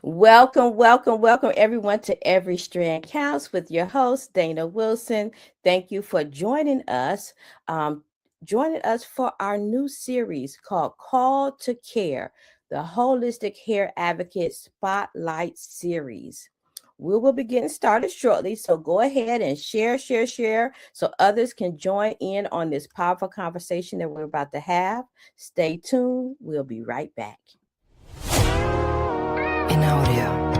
Welcome everyone to Every Strand Counts with your host, Dana Wilson. Thank you for um, joining us for our new series called Call to Care, the Holistic Hair Advocate Spotlight Series. We will be getting started shortly, so go ahead and share so others can join in on this powerful conversation that we're about to have. Stay tuned. We'll be right back. In audio.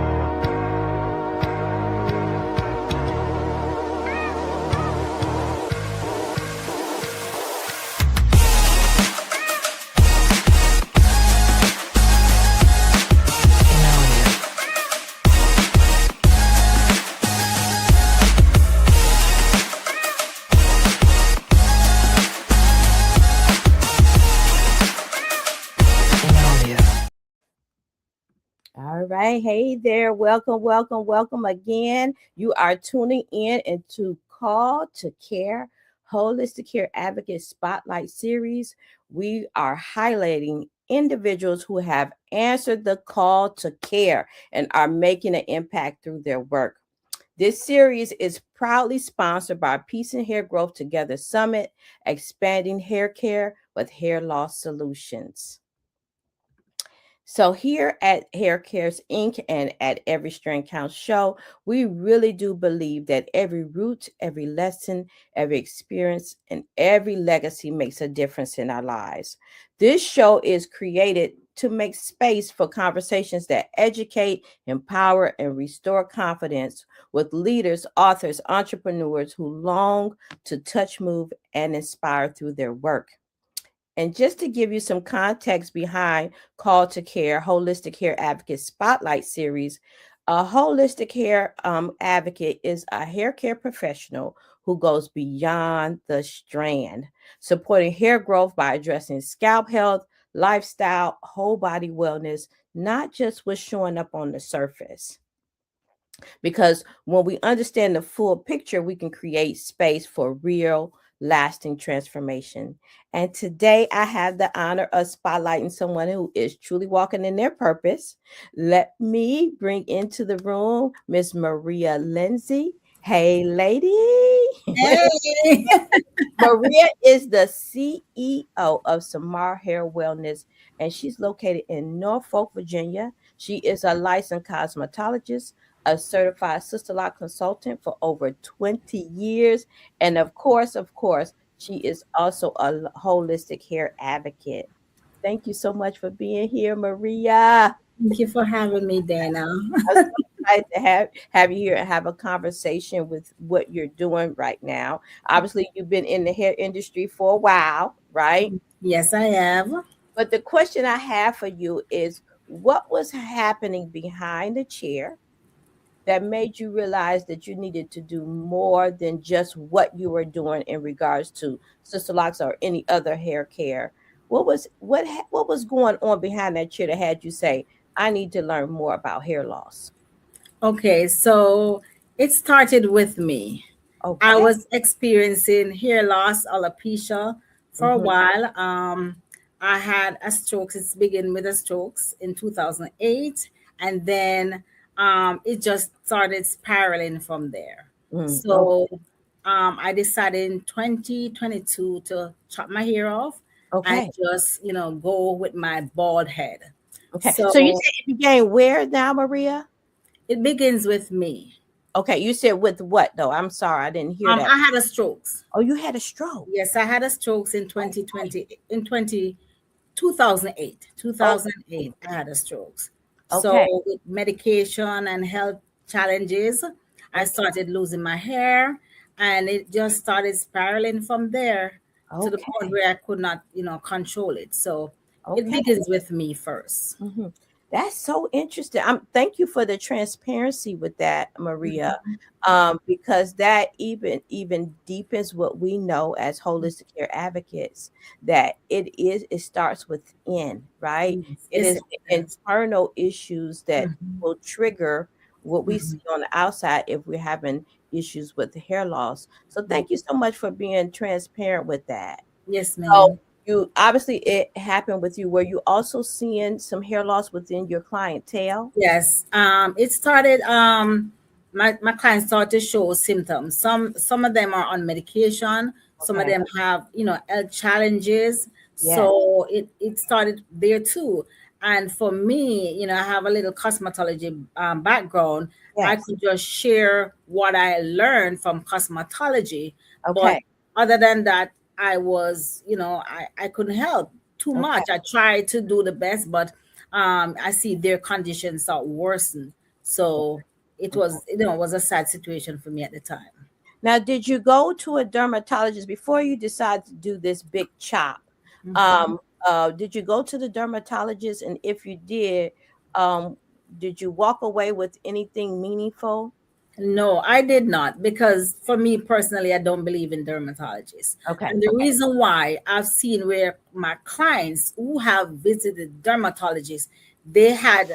All right. Hey there. Welcome again. You are tuning in into Call to Care, Holistic Care Advocate Spotlight Series. We are highlighting individuals who have answered the call to care and are making an impact through their work. This series is proudly sponsored by Peace and Hair Growth Together Summit, expanding hair care with hair loss solutions. So here at Hair Cares Inc. and at Every Strand Counts show, we really do believe that every root, every lesson, every experience, and every legacy makes a difference in our lives. This show is created to make space for conversations that educate, empower, and restore confidence with leaders, authors, entrepreneurs who long to touch, move, and inspire through their work. And just to give you some context behind Call to Care, Holistic Hair Advocate Spotlight Series, a holistic hair advocate is a hair care professional who goes beyond the strand, supporting hair growth by addressing scalp health, lifestyle, whole body wellness, not just what's showing up on the surface. Because when we understand the full picture, we can create space for real, lasting transformation. And today I have the honor of spotlighting someone who is truly walking in their purpose. Let me bring into the room Miss Maria Lindsay. Hey, lady. Hey. Maria is the CEO of SelMar Hair Wellness, and she's located in Norfolk, Virginia. She is a licensed cosmetologist, a certified sister law consultant for over 20 years, and of course, she is also a holistic hair advocate. Thank you so much for being here, Maria. Thank you for having me, Dana. I'm so excited to have you here and have a conversation with what you're doing right now. Obviously, you've been in the hair industry for a while, right? Yes, I have. But the question I have for you is what was happening behind the chair that made you realize that you needed to do more than just what you were doing in regards to Sister Locks or any other hair care? What was going on behind that chair that had you say, I need to learn more about hair loss? Okay, so it started with me. I Okay. was experiencing hair loss, alopecia for a Mm-hmm. while. I had a stroke. It's began with a strokes in 2008, and then it just started spiraling from there. Mm, So I decided in 2022 to chop my hair off and okay. just, go with my bald head. Okay. So you So said it began where now, Maria? it begins with me. Okay. You said with what though? I'm sorry, I didn't hear that. I had a strokes. Oh, you had a stroke. Yes, I had a strokes in Okay. 2020, in 2008. Okay. 2008, I had a strokes. Okay. So with medication and health challenges, I Okay. started losing my hair and it just started spiraling from there to the point Okay. where I could not, control it. So it Okay. begins with me first. Hmm. That's so interesting. Thank you for the transparency with that, Maria, Mhm. because that even deepens what we know as holistic care advocates that it starts within, right? Yes, It yes, is it the does. internal issues that Mhm, will trigger what we see mhm, on the outside if we're having issues with the hair loss. So mhm. thank you so much for being transparent with that. Yes, So ma'am. you obviously it happened with you. Were you also seeing some hair loss within your clientele? Yes. It started. My clients started to show symptoms. Some of them are on medication. Some of Okay. them have health challenges. Yes. So it started there too. And for me, I have a little cosmetology background. I Yes. could just share what I learned from cosmetology, but Okay. other than that, I was, I couldn't help too Okay. much. I tried to do the best, but I see their conditions start worsen. So it Okay. was, it was a sad situation for me at the time. Now, did you go to a dermatologist before you decided to do this big chop? Mhm. Um, did you go to the dermatologist? And if you um, did you walk away with anything meaningful? No, I did not, because for me personally, I don't believe in dermatologists. Okay. And the Okay. reason why, I've seen where my clients who have visited dermatologists, they had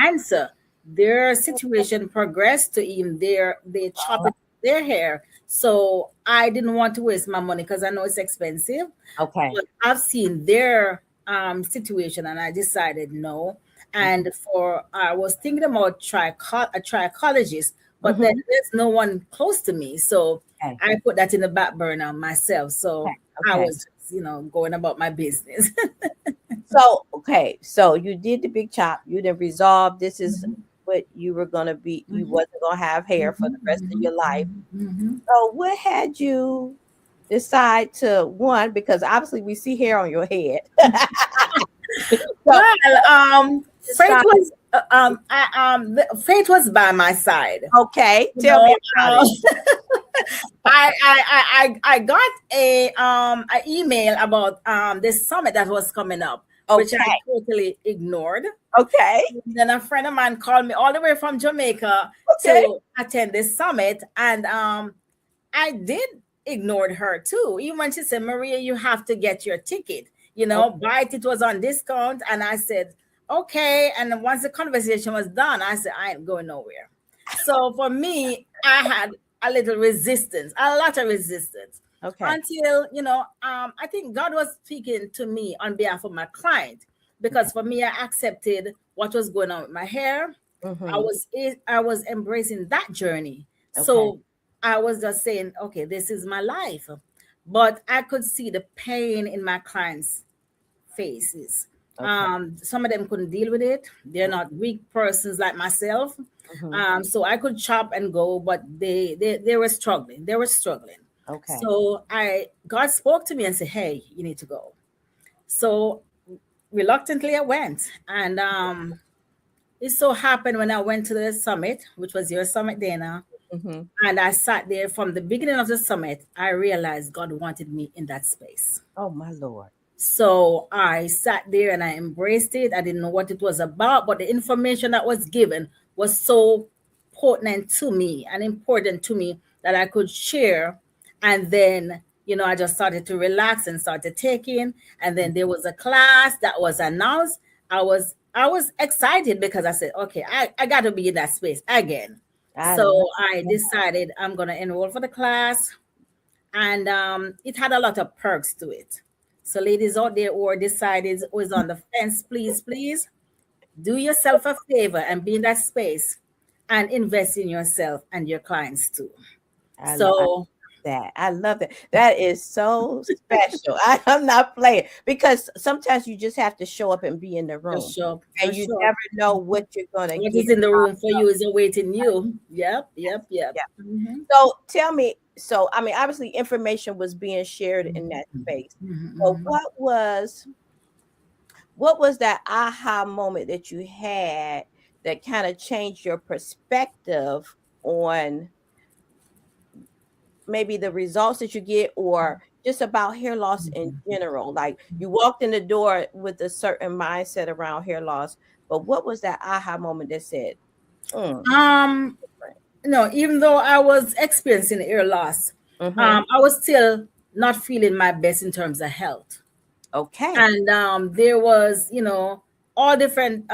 answer. Their situation progressed to even they chop it their hair. So I didn't want to waste my money because I know it's expensive. Okay. But I've seen their situation and I decided no. And for I was thinking about a trichologist, but then Mm-hmm. there's no one close to me, so Okay. I put that in the back burner myself. So Okay. I Okay. was, going about my business. So, okay, so you did the big chop. You didn't resolve this is Mhm, what you were gonna be. You mhm, wasn't gonna have hair for mhm, the rest of mhm, your life. mhm. So, what had you decide to one? Because obviously we see hair on your head. So, Well, decide. fate was by my side. Okay, You tell me know, about it. I got a email about this summit that was coming up, which I Okay, totally ignored. okay, Then a friend of mine called me all the way from Jamaica okay. to attend this summit, and I did ignore her too. Even when she said, "Maria, you have to get your ticket. Buy it. It was on discount." And I said, "Okay." And then once the conversation was done, I said, "I ain't going nowhere." So for me, I had a little resistance, a lot of resistance, Okay. until I think God was speaking to me on behalf of my client, Okay. because for me, I accepted what was going on with my hair. Mm-hmm. I was embracing that journey. Okay. So I was just saying, okay, this is my life. But I could see the pain in my clients' faces. Okay. Some of them couldn't deal with it. They're not weak persons like myself. Mm-hmm. So I could chop and go, but they were struggling. They were struggling. Okay. So God spoke to me and said, "Hey, you need to go." So reluctantly I went, and it so happened when I went to the summit, which was your summit, Dana, Mm-hmm. and I sat there from the beginning of the summit, I realized God wanted me in that space. Oh my Lord. So I sat there and I embraced it. I didn't know what it was about, but the information that was given was so potent to me and important to me that I could share. And then, I just started to relax and started taking. And then there was a class that was announced. I was excited because I said, okay, I got to be in that space again. I love So I that. decided I'm going to enroll for the class, and it had a lot of perks to it. So, ladies out there who are decided, who is on the fence, please, please do yourself a favor and be in that space and invest in yourself and your clients too. I So, that. I love that. That is so special. I'm not playing because sometimes you just have to show up and be in the room, just show up, and just you show up. never know what you're gonna What get. is in the room for you is awaiting you. Yep, yep, yep. Yeah. Mhm. So tell me. So I mean, obviously, information was being shared in Mhm, that space. But mhm, what was that aha moment that you had that kind of changed your perspective on maybe the results that you get or just about hair loss in mhm. general? Like you walked in the door with a certain mindset around hair loss, but what was that aha moment that said, Um, different? no, even though I was experiencing ear loss, Mm-hmm. I was still not feeling my best in terms of health. Okay. And there was, all different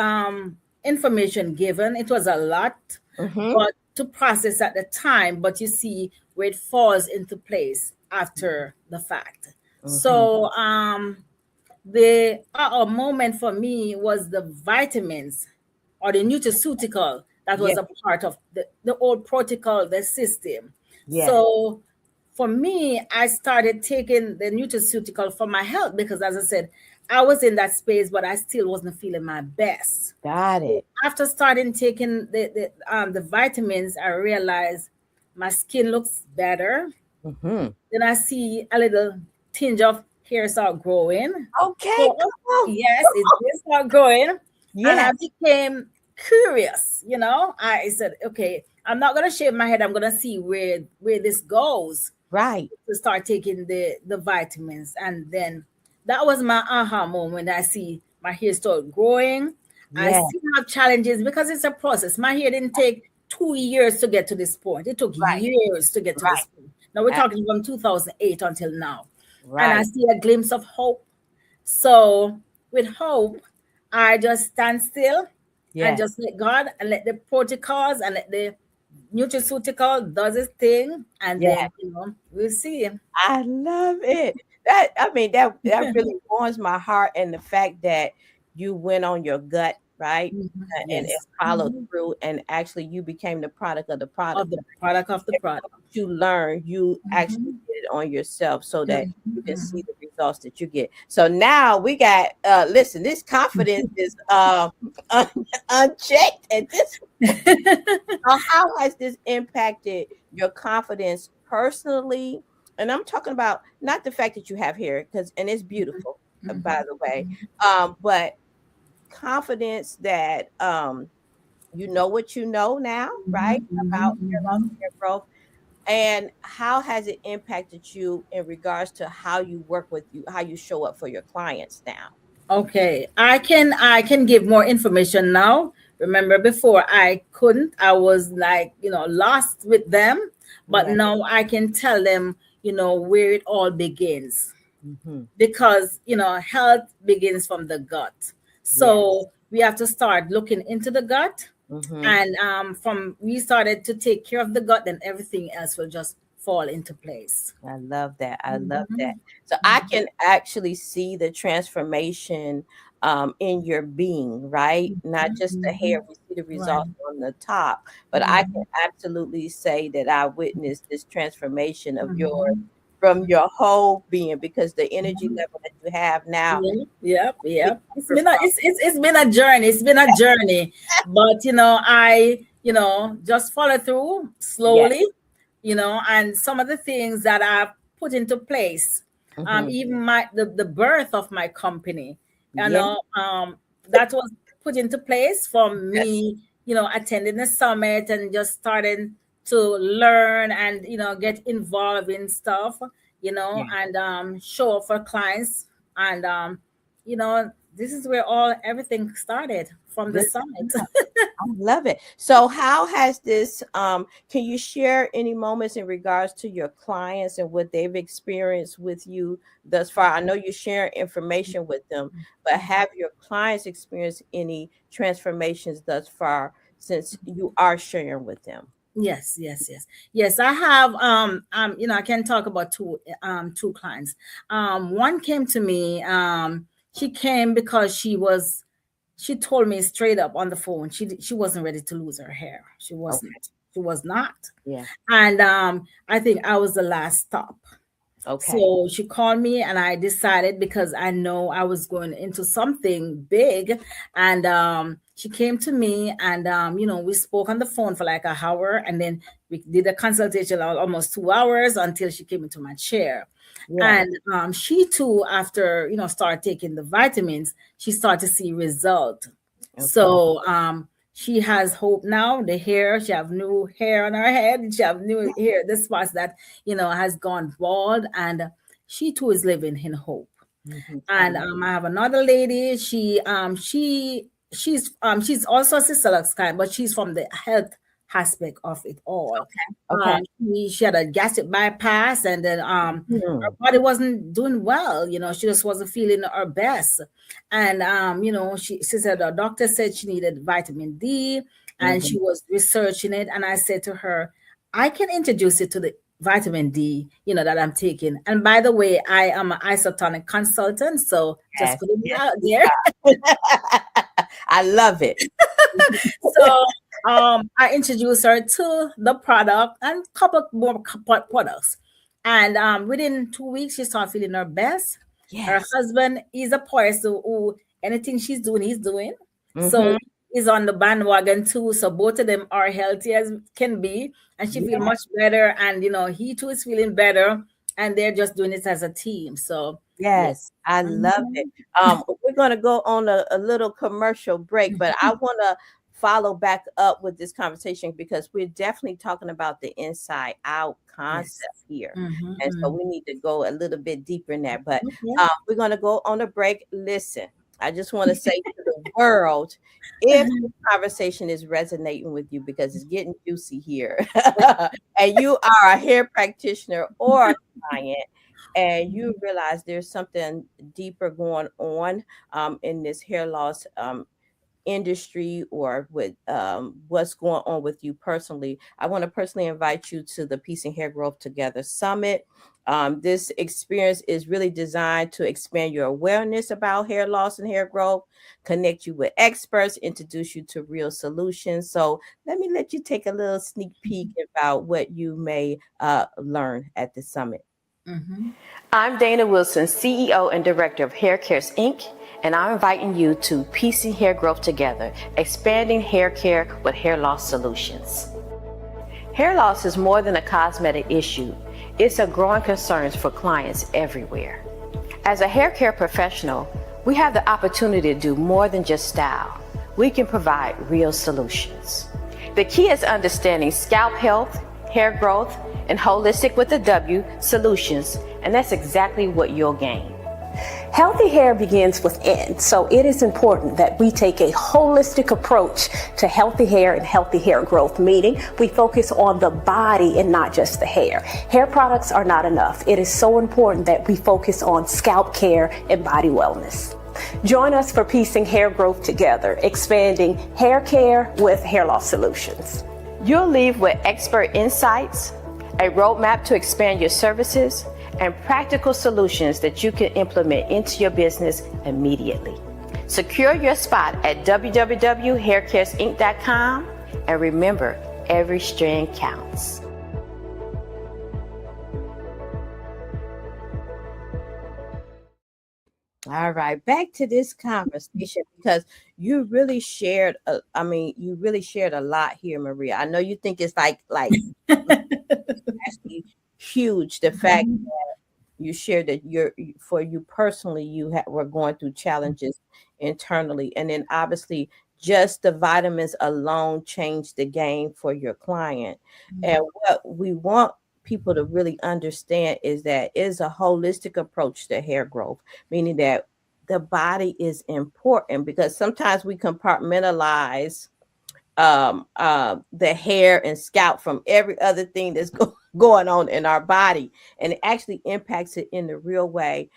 information given. It was a lot, Mm-hmm. but to process at the time. But you see where it falls into place after the fact. Mm-hmm. So the moment for me was the vitamins or the nutraceutical that Yeah. was a part of the old protocol, the system. Yeah. So for me, I started taking the nutraceutical for my health because, as I said, I was in that space, but I still wasn't feeling my best. Got So it. after starting taking the vitamins, I realized my skin looks better. Mm-hmm. Then I see a little tinge of hair start growing. Okay, So come on. yes, it did start growing, and I Yes. became curious. I said, okay, I'm not gonna shave my head. I'm gonna see where this goes Right. to start taking the vitamins, and then that was my aha moment. I see my hair start growing. I Yeah. still have challenges because it's a process. My hair didn't take 2 years to get to this point. It took Right. years to get to Right. this point. Now we're a- talking from 2008 until now, and I Right. see a glimpse of hope. So with hope, I just stand still and Yes. just let God and let the protocols and let the nutraceutical does its thing, and Yeah. then we'll see. I love it. That really warms my heart, and the fact that you went on your gut, right? Mhm. And it Yes. followed Mhm. through, and actually you became the product of the product. Of the product of the product. You learn, you actually Mhm. did it on yourself so that Mhm. you can see Mhm. the results that you get. So now we got listen, this confidence is unchecked at this. So how has this impacted your confidence personally? And I'm talking about not the fact that you have hair, because and it's beautiful, by Mhm. the way, but confidence that you know what you know now, right? Mhm. About Mhm. hair loss Mhm. and hair growth. And how has it impacted you in regards to how you work with you, how you show up for your clients now? Okay, I can give more information now. Remember before I couldn't. I was like, lost with them, but Yeah. now I can tell them, where it all begins, Mm-hmm. because health begins from the gut. Yes. So we have to start looking into the gut, Mm-hmm. and from we started to take care of the gut, then everything else will just fall into place. I love that. I love that. Mhm. So I can actually see the transformation in your being, right? Not just the hair. Mhm. We see the Right. results on the top, but I can Mhm. absolutely say that I witnessed this transformation of yours Mhm. from your whole being, because the energy level that you have now Yeah, yep, is yep. It's different been a from. it's been a journey. It's been a journey, but I just follow through Yeah. slowly, and some of the things that I've put into place, Mm-hmm. even the birth of my company, Yeah. that was put into place from Yes. me, attending the summit and just starting to learn and get involved in stuff, Yeah. and show up for clients, and you know this is where everything started, from the Good. summit. I love it. So how has this can you share any moments in regards to your clients and what they've experienced with you thus far? I know you share information with them, but have your clients experienced any transformations thus far since you are sharing with them? Yes, yes, yes, yes. I have I can talk about two clients. One came to me. She came because she told me straight up on the phone she wasn't ready to lose her hair. She Okay. wasn't. She was not. Yeah. And I think I was the last stop. Okay. So she called me, and I decided, because I know I was going into something big. And she came to me, and we spoke on the phone for like an hour, and then we did a consultation almost 2 hours until she came into my chair. Yeah. And she too, after started taking the vitamins, she started to see result. Okay. So she has hope now. The hair, she have new hair on her head. She have new hair, the spots that has gone bald, and she too is living in hope. Mhm. And I have another lady. She's also a sister Lux kind, but she's from the health aspect of it all. Okay. She had a gastric bypass, and then her Mhm. body wasn't doing well. She just wasn't feeling her best. And she said the doctor said she needed vitamin D, and Mhm. she was researching it. And I said to her, I can introduce you to the vitamin D, that I'm taking. And by the way, I am an isotonic consultant, so just Yes, putting it yes, out you there. are. I love it. So I introduced her to the product and a couple more products. And within 2 weeks, she started feeling her best. Her Yes. husband is a person who anything she's doing, he's doing. So Mm-hmm. he's on the bandwagon too. So both of them are healthy as can be. And she feel Yeah. much better. And he too is feeling better. And they're just doing it as a team. So yeah. Yes, I love it. Mhm. We're going to go on a little commercial break, but I want to follow back up with this conversation because we're definitely talking about the inside out Yes. concept here. And so Mm-hmm. we need to go a little bit deeper in that. But Okay. we're going to go on a break. Listen, I just want to say to the world, if this conversation is resonating with you because it's getting juicy here, and you are a hair practitioner or a client, and you realize there's something deeper going on in this hair loss industry or with what's going on with you personally, I want to personally invite you to the Peace and Hair Growth Together Summit. This experience is really designed to expand your awareness about hair loss and hair growth, connect you with experts, introduce you to real solutions. So let you take a little sneak peek about what you may learn at the summit. Mm-hmm. I'm Dana Wilson, CEO and Director of Hair Cares Inc., and I'm inviting you to PC Hair Growth Together, expanding hair care with hair loss solutions. Hair loss is more than a cosmetic issue. It's a growing concern for clients everywhere. As a hair care professional, we have the opportunity to do more than just style. We can provide real solutions. The key is understanding scalp health, hair growth, and holistic with a W solutions, and that's exactly what you'll gain. Healthy hair begins within, so it is important that we take a holistic approach to healthy hair and healthy hair growth, meaning we focus on the body and not just the hair. Hair products are not enough. It is so important that we focus on scalp care and body wellness. Join us for Piecing Hair Growth Together, expanding hair care with hair loss solutions. You'll leave with expert insights, a roadmap to expand your services, and practical solutions that you can implement into your business immediately. Secure your spot at www.haircaresinc.com, and remember, every strand counts. All right, back to this conversation because you really shared. You really shared a lot here, Maria. I know you think it's like actually huge. The fact you shared that for you personally, were going through challenges internally, and then obviously just the vitamins alone changed the game for your client. And what we want people to really understand is that it is a holistic approach to hair growth, meaning that the body is important because sometimes we compartmentalize the hair and scalp from every other thing that's going on in our body, and it actually impacts it in the real way.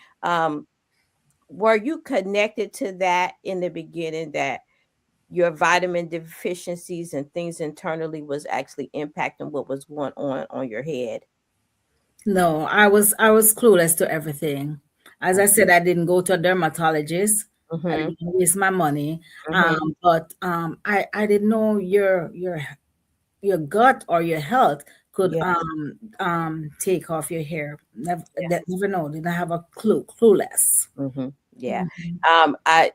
Were you connected to that in the beginning, that your vitamin deficiencies and things internally was actually impacting what was going on your head? No, I was clueless to everything. As I said, I didn't go to a dermatologist. I Mm-hmm, didn't waste my money. mm-hmm. But I didn't know your gut or your health could Yeah, take off your hair. yeah. Never know. Didn't have a clue. Clueless. Mm-hmm. Yeah. Mhm. I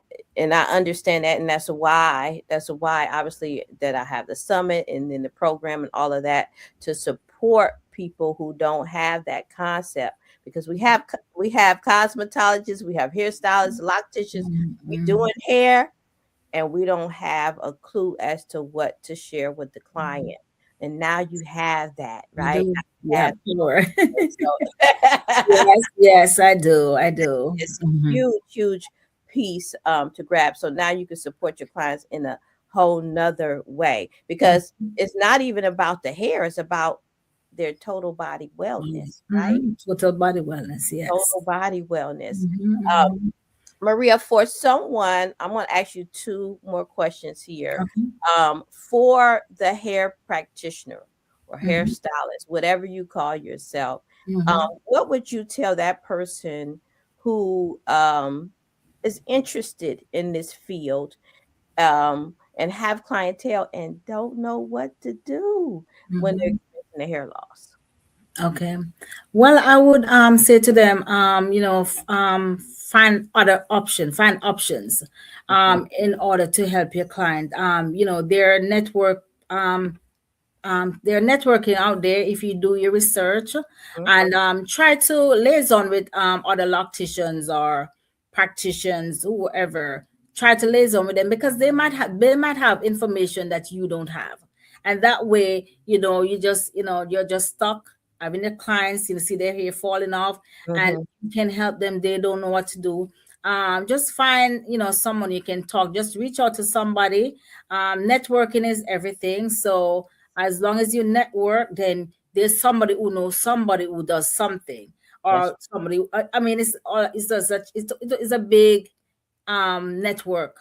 understand that, and that's why obviously that I have the summit and then the program and all of that to support people who don't have that concept, because we have cosmetologists, we have hairstylists, locticians, we Mhm. doing hair, and we don't have a clue as to what to share with the client. And now you have that, You right? do. Now you Yeah, have sure. it. So Yes, yes, I do. I do. it's a Mhm. huge piece to grab. So now you can support your clients in a whole nother way, because it's not even about the hair, it's about their total body wellness, right? Total body wellness. Yes. Total body wellness. Mhm, Uh, mhm. Maria, for someone, I'm going to ask you two more questions here. Okay. For the hair practitioner or Mm-hmm. hairstylist, whatever you call yourself, Mm-hmm. what would you tell that person who is interested in this field, and have clientele and don't know what to do when they're Mm-hmm. experiencing the hair loss? Okay. Well, I would say to them, find other options, find options Mhm. in order to help your client. Their network they're networking out there if you do your research, Mhm. and try to liaison with other locticians or practitioners, whoever. Try to liaison with them because they might have information that you don't have, and that way you're just stuck having the clients, you see their hair falling off, and Mhm. you can help them. They don't know what to do. Just find someone you can talk. Just reach out to somebody. Networking is everything. So as long as you network, then there's somebody who knows somebody who does something, That's or somebody. I mean, it's a big network.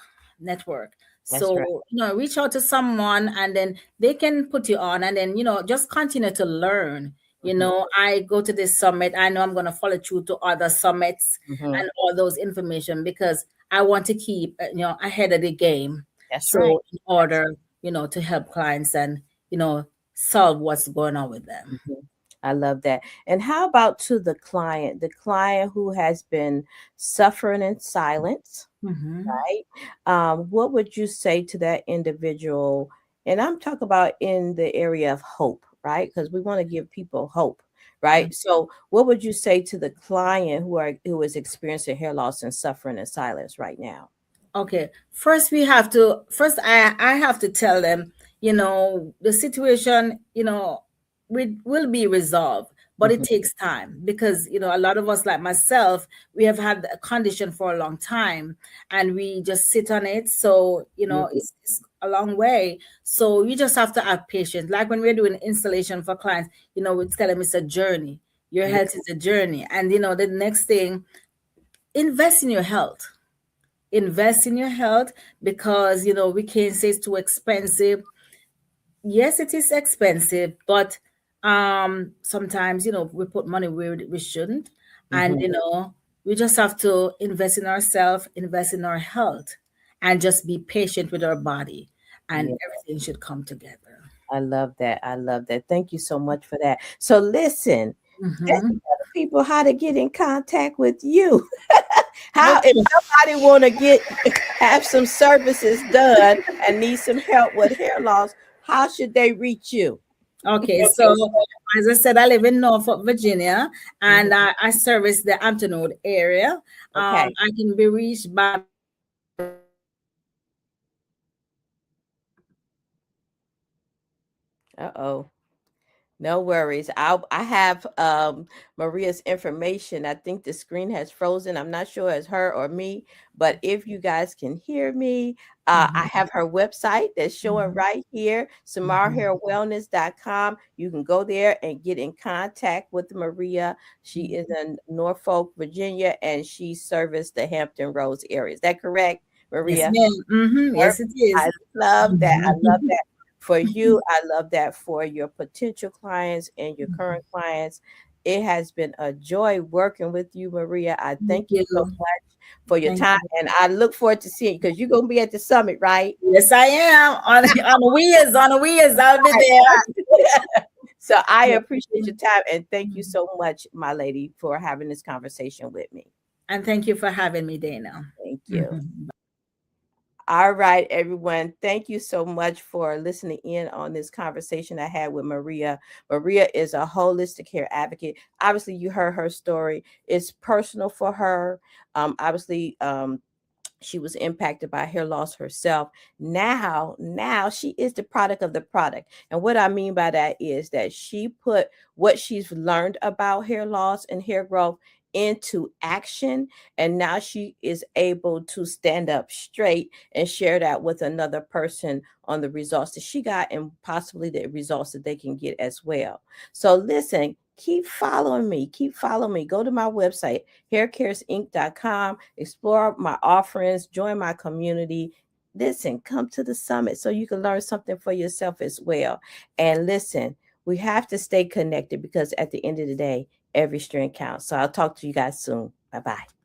that's right. So reach out to someone, and then they can put you on, and then just continue to learn. Mhm. I go to this summit. I know I'm going to follow through to other summits Mhm. and all those information, because I want to keep ahead of the game. That's right. So in order to help clients and you know solve what's going on with them. Mhm. I love that. And how about to the client who has been suffering in silence, Mm-hmm. right? What would you say to that individual? And I'm talking about in the area of hope, right? Because we want to give people hope, right? So, what would you say to the client who is experiencing hair loss and suffering in silence right now? Okay. First I have to tell them, the situation, will be resolved, but it Mhm. takes time, because, a lot of us, like myself, we have had a condition for a long time, and we just sit on it. So, Mhm. it's a long way. So you just have to have patience. Like when we're doing installation for clients, we tell them it's a journey. Your Yeah, health is a journey. And, the next thing, invest in your health. Invest in your health, because we can't say it's too expensive. Yes, it is expensive, but sometimes we put money where we shouldn't. And mhm. we just have to invest in ourselves, invest in our health, and just be patient with our body, and Yeah, everything should come together. I love that. I love that. Thank you so much for that. So, listen, tell Hmm. the people how to get in contact with you. How, if Okay. somebody want to get have some services done and need some help with hair loss, how should they reach you? Okay, so as I said, I live in Norfolk, Virginia, Mhm. and I service the Hampton area. Okay. I can be reached by Uh-oh. No worries. I have Maria's information. I think the screen has frozen. I'm not sure it's her or me, but if you guys can hear me, I Mhm, have her website that's showing mhm, right here, mhm, samarhairwellness.com. You can go there and get in contact with Maria. She is mhm. in Norfolk, Virginia, and she serviced the Hampton Roads area. Is that correct, Yes, Maria? ma'am. Yes, it I is. love that. I love Mhm. that for you. I love that for your potential clients and your current clients. It has been a joy working with you, Maria. I Thank thank you so you. much for your Thank time. you. And I look forward to seeing you because you're going to be at the summit, right? Yes, I am on the wheels. I'll be Right, there. right. So I Yes. appreciate your time and thank you Mhm. so much, my lady, for having this conversation with me. And thank you for having me, Dana. Thank you. Mhm. All right, everyone. Thank you so much for listening in on this conversation I had with Maria. Maria is a holistic care advocate. Obviously, you heard her story. It's personal for her. Obviously, she was impacted by hair loss herself. Now she is the product of the product. And what I mean by that is that she put what she's learned about hair loss and hair growth into action, and now she is able to stand up straight and share that with another person on the results that she got and possibly the results that they can get as well. So listen, keep following me. Keep following me. Go to my website, haircaresinc.com, explore my offerings, join my community. Listen, come to the summit so you can learn something for yourself as well. And listen, We have to stay connected because at the end of the day, every strand counts. So I'll talk to you guys soon. Bye-bye.